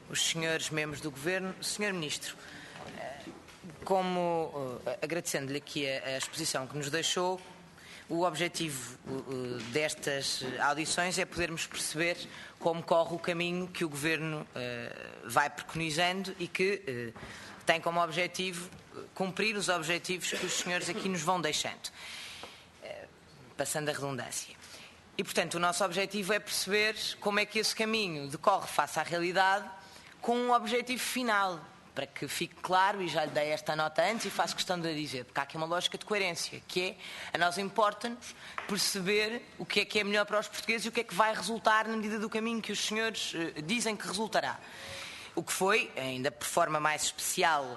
os senhores membros do Governo. Senhor Ministro, agradecendo-lhe aqui a exposição que nos deixou, o objetivo destas audições é podermos perceber como corre o caminho que o Governo vai preconizando e que tem como objetivo cumprir os objetivos que os senhores aqui nos vão deixando, passando a redundância. E, portanto, o nosso objetivo é perceber como é que esse caminho decorre face à realidade com um objetivo final, para que fique claro, e já lhe dei esta nota antes e faço questão de a dizer, porque há aqui uma lógica de coerência, que é, a nós importa-nos perceber o que é melhor para os portugueses e o que é que vai resultar na medida do caminho que os senhores dizem que resultará. O que foi, ainda por forma mais especial,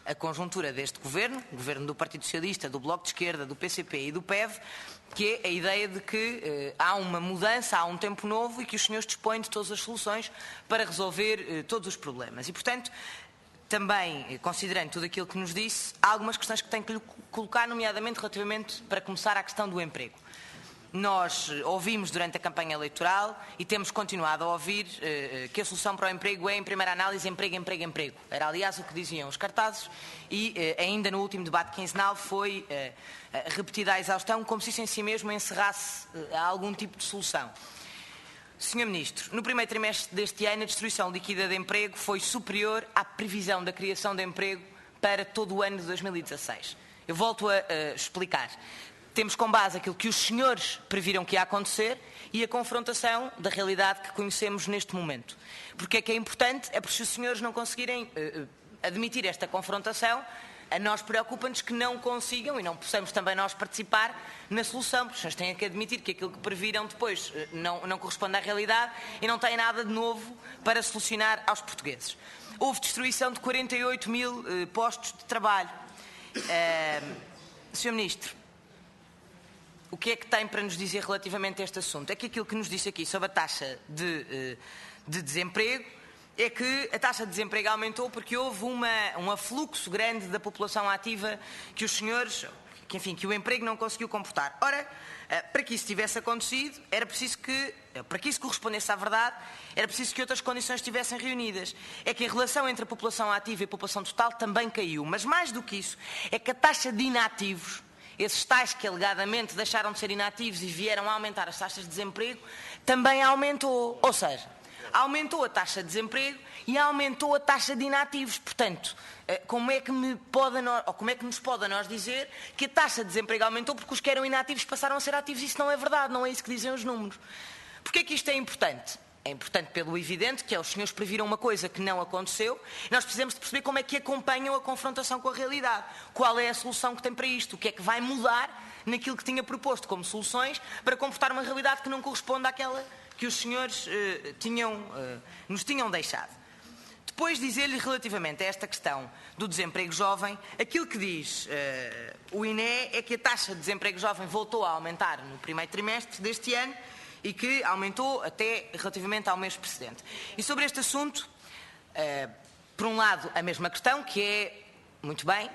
a conjuntura deste governo, o governo do Partido Socialista, do Bloco de Esquerda, do PCP e do PEV, que é a ideia de que há uma mudança, há um tempo novo e que os senhores dispõem de todas as soluções para resolver todos os problemas. E, portanto, também, considerando tudo aquilo que nos disse, há algumas questões que tenho que lhe colocar, nomeadamente relativamente, para começar, à questão do emprego. Nós ouvimos durante a campanha eleitoral e temos continuado a ouvir que a solução para o emprego é, em primeira análise, emprego, emprego, emprego. Era, aliás, o que diziam os cartazes e ainda no último debate quinzenal foi repetida a exaustão, como se isso em si mesmo encerrasse algum tipo de solução. Senhor Ministro, no primeiro trimestre deste ano a distribuição líquida de emprego foi superior à previsão da criação de emprego para todo o ano de 2016. Eu volto a explicar. Temos como base aquilo que os senhores previram que ia acontecer e a confrontação da realidade que conhecemos neste momento. Porque é que é importante? É porque se os senhores não conseguirem admitir esta confrontação, a nós preocupa-nos que não consigam e não possamos também nós participar na solução, porque os senhores têm que admitir que aquilo que previram depois não corresponde à realidade e não têm nada de novo para solucionar aos portugueses. Houve destruição de 48 mil postos de trabalho. Senhor Ministro, o que é que tem para nos dizer relativamente a este assunto? É que aquilo que nos disse aqui sobre a taxa de desemprego é que a taxa de desemprego aumentou porque houve um afluxo grande da população ativa que os senhores, que o emprego não conseguiu comportar. Ora, para que isso tivesse acontecido, era preciso que, para que isso correspondesse à verdade, era preciso que outras condições estivessem reunidas. É que a relação entre a população ativa e a população total também caiu. Mas mais do que isso, é que a taxa de inativos, esses tais que alegadamente deixaram de ser inativos e vieram a aumentar as taxas de desemprego, também aumentou. Ou seja, aumentou a taxa de desemprego e aumentou a taxa de inativos. Portanto, como é que nos pode a nós dizer que a taxa de desemprego aumentou porque os que eram inativos passaram a ser ativos? Isso não é verdade, não é isso que dizem os números. Porquê é que isto é importante? É importante pelo evidente, que é os senhores previram uma coisa que não aconteceu. Nós precisamos de perceber como é que acompanham a confrontação com a realidade. Qual é a solução que tem para isto? O que é que vai mudar naquilo que tinha proposto como soluções para comportar uma realidade que não corresponde àquela que os senhores nos tinham deixado? Depois dizer-lhe relativamente a esta questão do desemprego jovem, aquilo que diz o INE é que a taxa de desemprego jovem voltou a aumentar no primeiro trimestre deste ano e que aumentou até relativamente ao mês precedente. E sobre este assunto, por um lado, a mesma questão, que é, muito bem,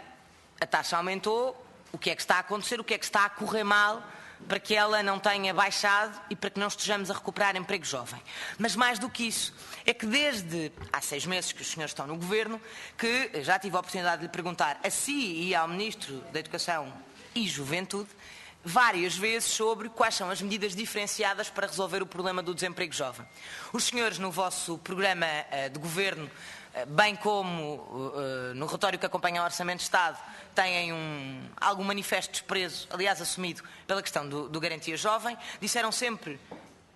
a taxa aumentou, o que é que está a acontecer, o que é que está a correr mal para que ela não tenha baixado e para que não estejamos a recuperar emprego jovem. Mas mais do que isso, é que desde há 6 meses que os senhores estão no Governo, que já tive a oportunidade de lhe perguntar a si e ao Ministro da Educação e Juventude, várias vezes sobre quais são as medidas diferenciadas para resolver o problema do desemprego jovem. Os senhores, no vosso programa de governo, bem como no relatório que acompanha o Orçamento de Estado, têm algum manifesto de desprezo, aliás assumido, pela questão do Garantia Jovem. Disseram sempre,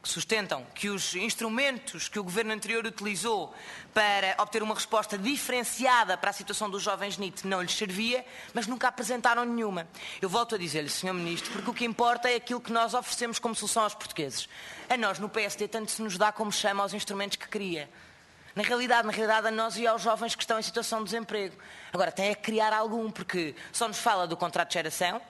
sustentam, que os instrumentos que o governo anterior utilizou para obter uma resposta diferenciada para a situação dos jovens NEET não lhes servia, mas nunca apresentaram nenhuma. Eu volto a dizer-lhe, Sr. Ministro, porque o que importa é aquilo que nós oferecemos como solução aos portugueses. A nós, no PSD, tanto se nos dá como chama aos instrumentos que cria. Na realidade, a nós e aos jovens que estão em situação de desemprego. Agora, tem que criar algum, porque só nos fala do contrato de geração.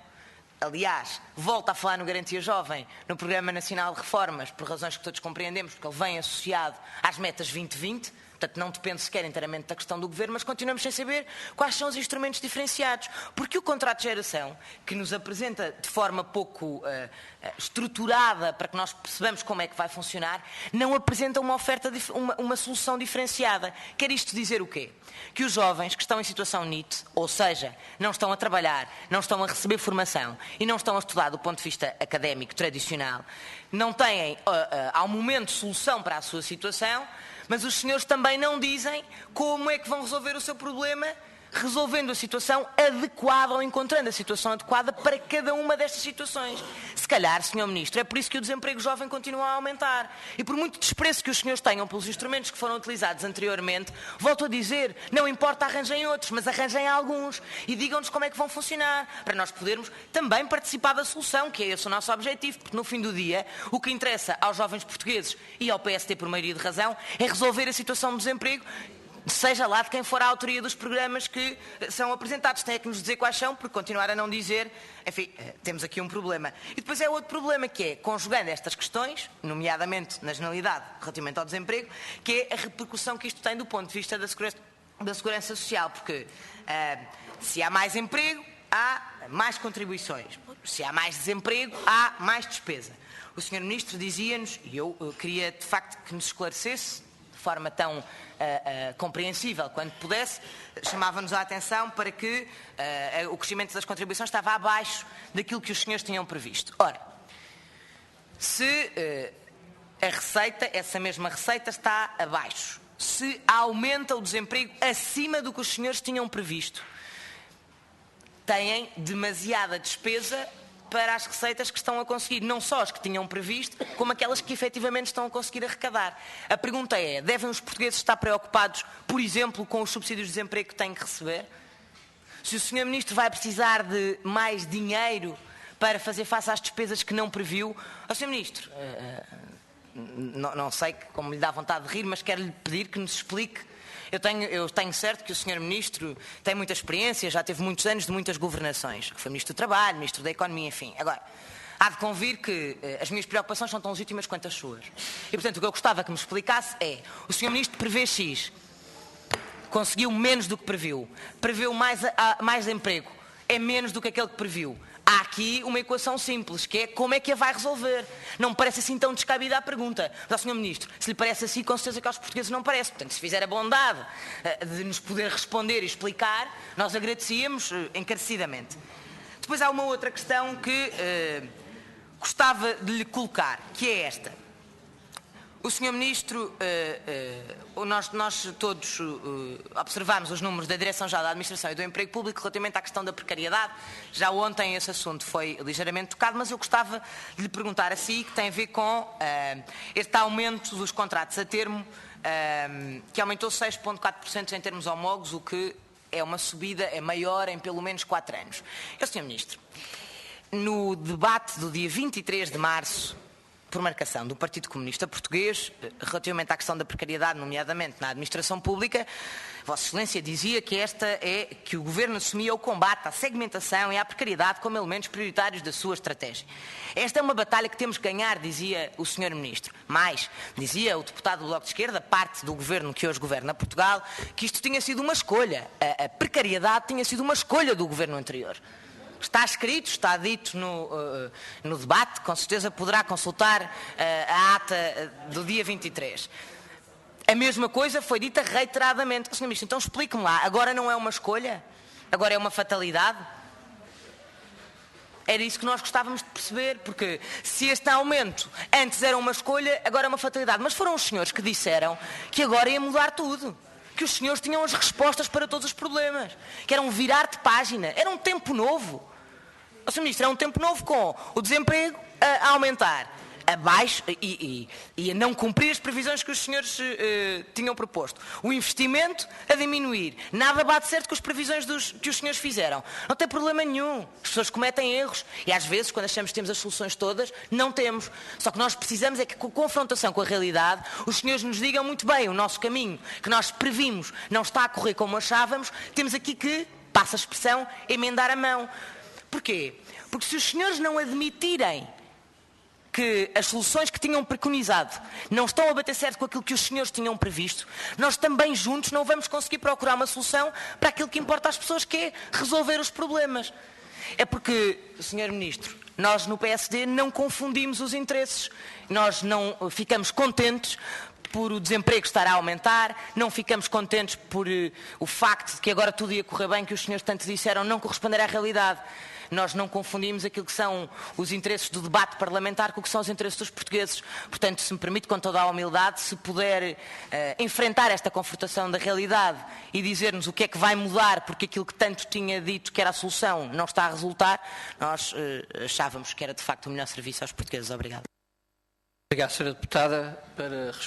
Aliás, volta a falar no Garantia Jovem, no Programa Nacional de Reformas, por razões que todos compreendemos, porque ele vem associado às metas 2020, Portanto, não depende sequer inteiramente da questão do Governo, mas continuamos sem saber quais são os instrumentos diferenciados. Porque o contrato de geração, que nos apresenta de forma pouco estruturada para que nós percebamos como é que vai funcionar, não apresenta uma oferta, uma solução diferenciada. Quer isto dizer o quê? Que os jovens que estão em situação NEET, ou seja, não estão a trabalhar, não estão a receber formação e não estão a estudar do ponto de vista académico tradicional, não têm, ao momento, solução para a sua situação, mas os senhores também não dizem como é que vão resolver o seu problema, resolvendo a situação adequada ou encontrando a situação adequada para cada uma destas situações. Se calhar, Sr. Ministro, é por isso que o desemprego jovem continua a aumentar. E por muito desprezo que os senhores tenham pelos instrumentos que foram utilizados anteriormente, volto a dizer, não importa arranjem outros, mas arranjem alguns e digam-nos como é que vão funcionar, para nós podermos também participar da solução, que é esse o nosso objetivo, porque no fim do dia, o que interessa aos jovens portugueses e ao PST por maioria de razão, é resolver a situação do desemprego, seja lá de quem for a autoria dos programas que são apresentados. Tem que nos dizer quais são, porque continuar a não dizer, enfim, temos aqui um problema. E depois é outro problema, que é, conjugando estas questões, nomeadamente na generalidade relativamente ao desemprego, que é a repercussão que isto tem do ponto de vista da segurança social, porque se há mais emprego, há mais contribuições. Se há mais desemprego, há mais despesa. O Sr. Ministro dizia-nos, e eu queria de facto que nos esclarecesse, de forma tão compreensível quando pudesse, chamava-nos a atenção para que o crescimento das contribuições estava abaixo daquilo que os senhores tinham previsto. Ora, se a receita, essa mesma receita está abaixo, se aumenta o desemprego acima do que os senhores tinham previsto, têm demasiada despesa para as receitas que estão a conseguir, não só as que tinham previsto, como aquelas que efetivamente estão a conseguir arrecadar. A pergunta é, devem os portugueses estar preocupados, por exemplo, com os subsídios de desemprego que têm que receber? Se o Sr. Ministro vai precisar de mais dinheiro para fazer face às despesas que não previu, ó Sr. Ministro, não sei como lhe dá vontade de rir, mas quero-lhe pedir que nos explique. Eu tenho certo que o Sr. Ministro tem muita experiência, já teve muitos anos de muitas governações. Foi Ministro do Trabalho, Ministro da Economia, enfim. Agora, há de convir que as minhas preocupações são tão legítimas quanto as suas. E, portanto, o que eu gostava que me explicasse é, o Sr. Ministro prevê X, conseguiu menos do que previu, preveu mais emprego, é menos do que aquele que previu. Há aqui uma equação simples, que é como é que a vai resolver. Não me parece assim tão descabida a pergunta. Mas, Sr. Ministro, se lhe parece assim, com certeza que aos portugueses não parece. Portanto, se fizer a bondade de nos poder responder e explicar, nós agradecíamos encarecidamente. Depois há uma outra questão que gostava de lhe colocar, que é esta. O Sr. Ministro, nós todos observámos os números da Direção-Geral da Administração e do Emprego Público relativamente à questão da precariedade. Já ontem esse assunto foi ligeiramente tocado, mas eu gostava de lhe perguntar a si, que tem a ver com este aumento dos contratos a termo, que aumentou 6,4% em termos homólogos, o que é uma subida, é maior em pelo menos 4 anos. Sr. Ministro, no debate do dia 23 de março, por marcação do Partido Comunista Português, relativamente à questão da precariedade, nomeadamente na administração pública, Vossa Excelência dizia que o Governo assumia o combate à segmentação e à precariedade como elementos prioritários da sua estratégia. Esta é uma batalha que temos que ganhar, dizia o Sr. Ministro. Mais, dizia o deputado do Bloco de Esquerda, parte do Governo que hoje governa Portugal, que isto tinha sido uma escolha. A precariedade tinha sido uma escolha do Governo anterior. Está escrito, está dito no debate, com certeza poderá consultar a ata do dia 23. A mesma coisa foi dita reiteradamente. Sr. Ministro, então explique-me lá, agora não é uma escolha? Agora é uma fatalidade? Era isso que nós gostávamos de perceber, porque se este aumento antes era uma escolha, agora é uma fatalidade. Mas foram os senhores que disseram que agora ia mudar tudo. Que os senhores tinham as respostas para todos os problemas, que era um virar de página, era um tempo novo. Sr. Ministro, é um tempo novo com o desemprego a aumentar, abaixo e a não cumprir as previsões que os senhores tinham proposto. O investimento a diminuir. Nada bate certo com as previsões que os senhores fizeram. Não tem problema nenhum. As pessoas cometem erros e às vezes, quando achamos que temos as soluções todas, não temos. Só que nós precisamos é que, com confrontação com a realidade, os senhores nos digam muito bem o nosso caminho, que nós previmos, não está a correr como achávamos, temos aqui que, passa a expressão, emendar a mão. Porquê? Porque se os senhores não admitirem que as soluções que tinham preconizado não estão a bater certo com aquilo que os senhores tinham previsto, nós também juntos não vamos conseguir procurar uma solução para aquilo que importa às pessoas, que é resolver os problemas. É porque, Sr. Ministro, nós no PSD não confundimos os interesses. Nós não ficamos contentes por o desemprego estar a aumentar, não ficamos contentes por o facto de que agora tudo ia correr bem, que os senhores tanto disseram, não corresponder à realidade. Nós não confundimos aquilo que são os interesses do debate parlamentar com o que são os interesses dos portugueses. Portanto, se me permite, com toda a humildade, se puder enfrentar esta confrontação da realidade e dizer-nos o que é que vai mudar, porque aquilo que tanto tinha dito que era a solução não está a resultar, nós achávamos que era de facto o melhor serviço aos portugueses. Obrigado. Obrigado, Sra. Deputada. Para responder.